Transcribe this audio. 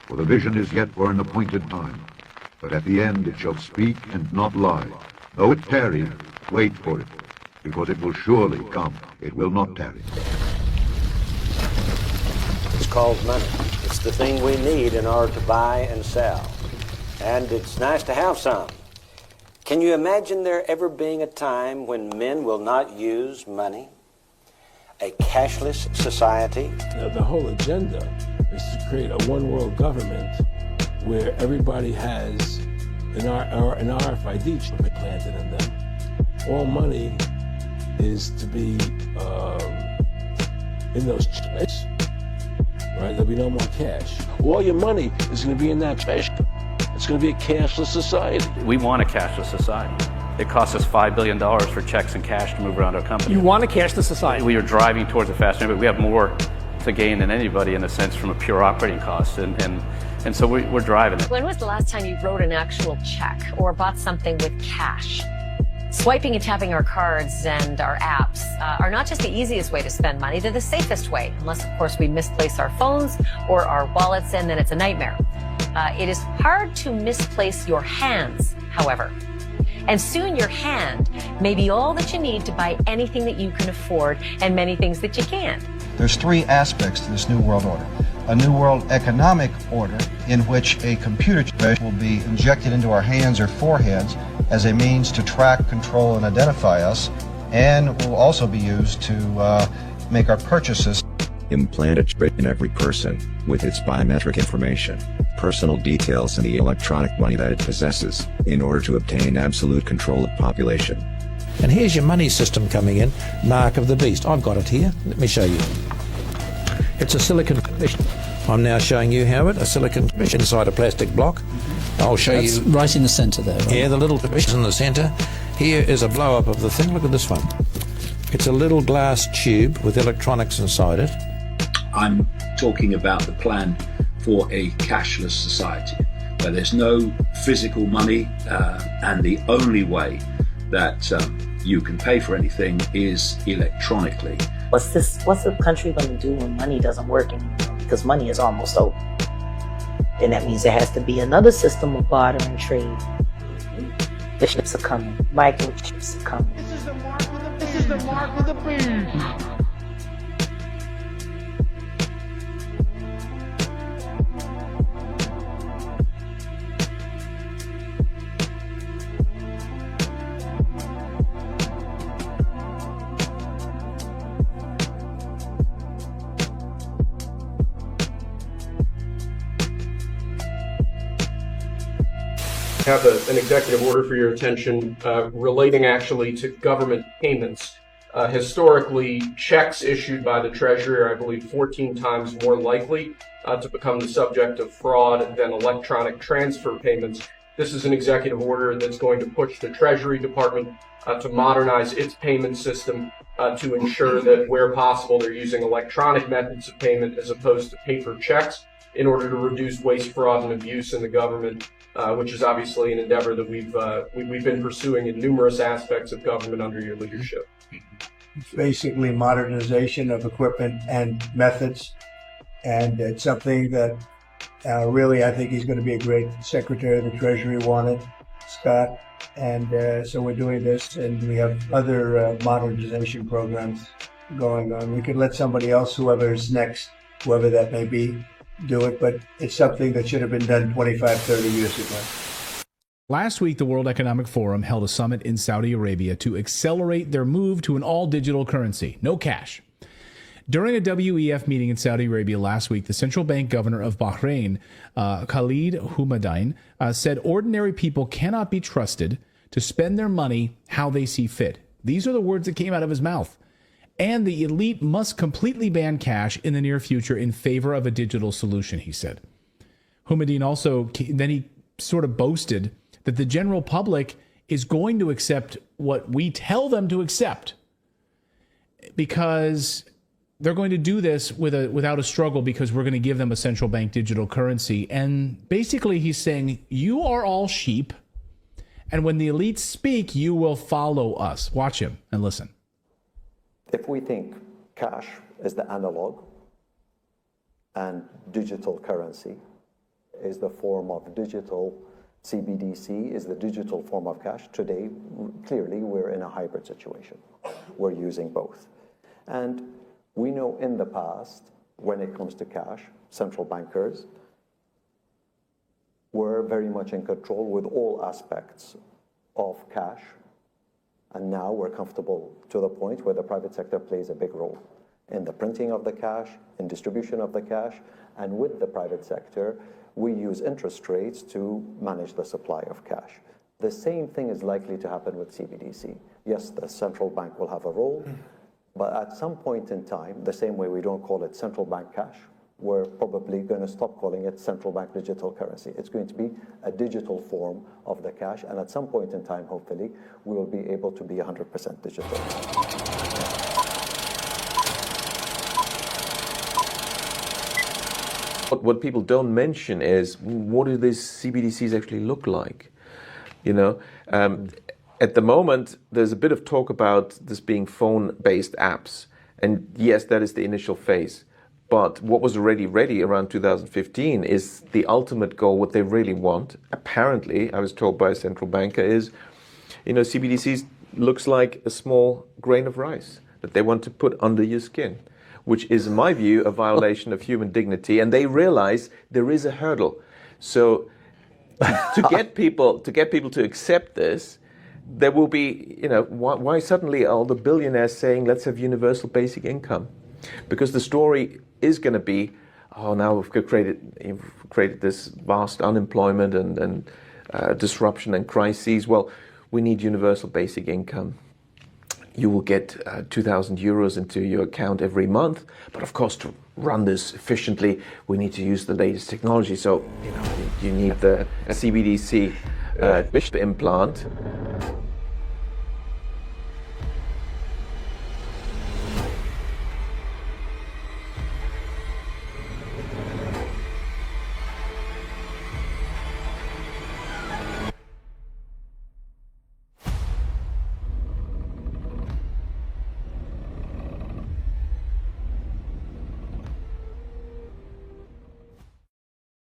For the vision is yet for an appointed time, but at the end it shall speak and not lie. Though it tarry, wait for it, because it will surely come. It will not tarry. It's called money. It's the thing we need in order to buy and sell. And it's nice to have some. Can you imagine there ever being a time when men will not use money? A cashless society? The whole agenda is to create a one-world government where everybody has an RFID chip planted in them. All money is to be in those chips, right? There'll be no more cash. All your money is going to be in that chip. It's going to be a cashless society. We want a cashless society. It costs us $5 billion for checks and cash to move around our company. You want a cashless society? We are driving towards a faster, but we have more to gain than anybody in a sense from a pure operating cost, and so we're driving it. When was the last time you wrote an actual check or bought something with cash? Swiping and tapping our cards and our apps are not just the easiest way to spend money, they're the safest way, unless of course we misplace our phones or our wallets, and then it's a nightmare. It is hard to misplace your hands, however. And soon your hand may be all that you need to buy anything that you can afford and many things that you can't. There's three aspects to this New World Order. A New World Economic Order in which a computer chip will be injected into our hands or foreheads as a means to track, control, and identify us, and will also be used to make our purchases. Implant a chip in every person with its biometric information, personal details, and the electronic money that it possesses in order to obtain absolute control of population. And here's your money system coming in, mark of the beast. I've got it here. Let me show you. It's a silicon fish. I'm now showing you, Howard, a silicon fish inside a plastic block. I'll show you. Right in the centre there. Right? Yeah, the little fish is in the centre. Here is a blow-up of the thing. Look at this one. It's a little glass tube with electronics inside it. I'm talking about the plan for a cashless society, where there's no physical money, and the only way that you can pay for anything is electronically. What's the country going to do when money doesn't work anymore? Because money is almost over. And that means there has to be another system of barter and trade. The chips are coming. Microchips are coming. This is the mark of the beast. Have an executive order for your attention relating actually to government payments. Historically, checks issued by the Treasury are, I believe, 14 times more likely to become the subject of fraud than electronic transfer payments. This is an executive order that's going to push the Treasury Department to modernize its payment system to ensure that where possible they're using electronic methods of payment as opposed to paper checks in order to reduce waste, fraud, and abuse in the government. Which is obviously an endeavor that we've been pursuing in numerous aspects of government under your leadership. It's basically modernization of equipment and methods, and it's something that really I think he's going to be a great Secretary of the Treasury wanted, Scott, and so we're doing this, and we have other modernization programs going on. We could let somebody else, whoever's next, whoever that may be, do it, but it's something that should have been done 25, 30 years ago. Last week, the World Economic Forum held a summit in Saudi Arabia to accelerate their move to an all-digital currency, no cash. During a WEF meeting in Saudi Arabia last week, the central bank governor of Bahrain, Khalid Houmadine, said ordinary people cannot be trusted to spend their money how they see fit. These are the words that came out of his mouth. And the elite must completely ban cash in the near future in favor of a digital solution, he said. Houmadine also, then he sort of boasted that the general public is going to accept what we tell them to accept because they're going to do this without a struggle because we're going to give them a central bank digital currency. And basically he's saying, you are all sheep, and when the elites speak, you will follow us. Watch him and listen. If we think cash is the analog and digital currency is the form of digital. CBDC is the digital form of cash. Today, clearly, we're in a hybrid situation. We're using both. And we know in the past, when it comes to cash, central bankers were very much in control with all aspects of cash. And now we're comfortable to the point where the private sector plays a big role in the printing of the cash, in distribution of the cash, and with the private sector, we use interest rates to manage the supply of cash. The same thing is likely to happen with CBDC. Yes, the central bank will have a role, but at some point in time, the same way we don't call it central bank cash, we're probably going to stop calling it central bank digital currency. It's going to be a digital form of the cash, and at some point in time, hopefully, we will be able to be 100% digital. What people don't mention is, what do these CBDCs actually look like? You know, at the moment, there's a bit of talk about this being phone-based apps. And yes, that is the initial phase. But what was already ready around 2015 is the ultimate goal, what they really want. Apparently, I was told by a central banker, is, you know, CBDCs looks like a small grain of rice that they want to put under your skin, which is, in my view, a violation of human dignity. And they realize there is a hurdle. So to get people to accept this, there will be, you know, why suddenly are all the billionaires saying, let's have universal basic income? Because the story is going to be, oh, now we've created this vast unemployment and disruption and crises. Well, we need universal basic income. You will get 2,000 euros into your account every month. But of course, to run this efficiently, we need to use the latest technology. So, you know, you need the CBDC implant.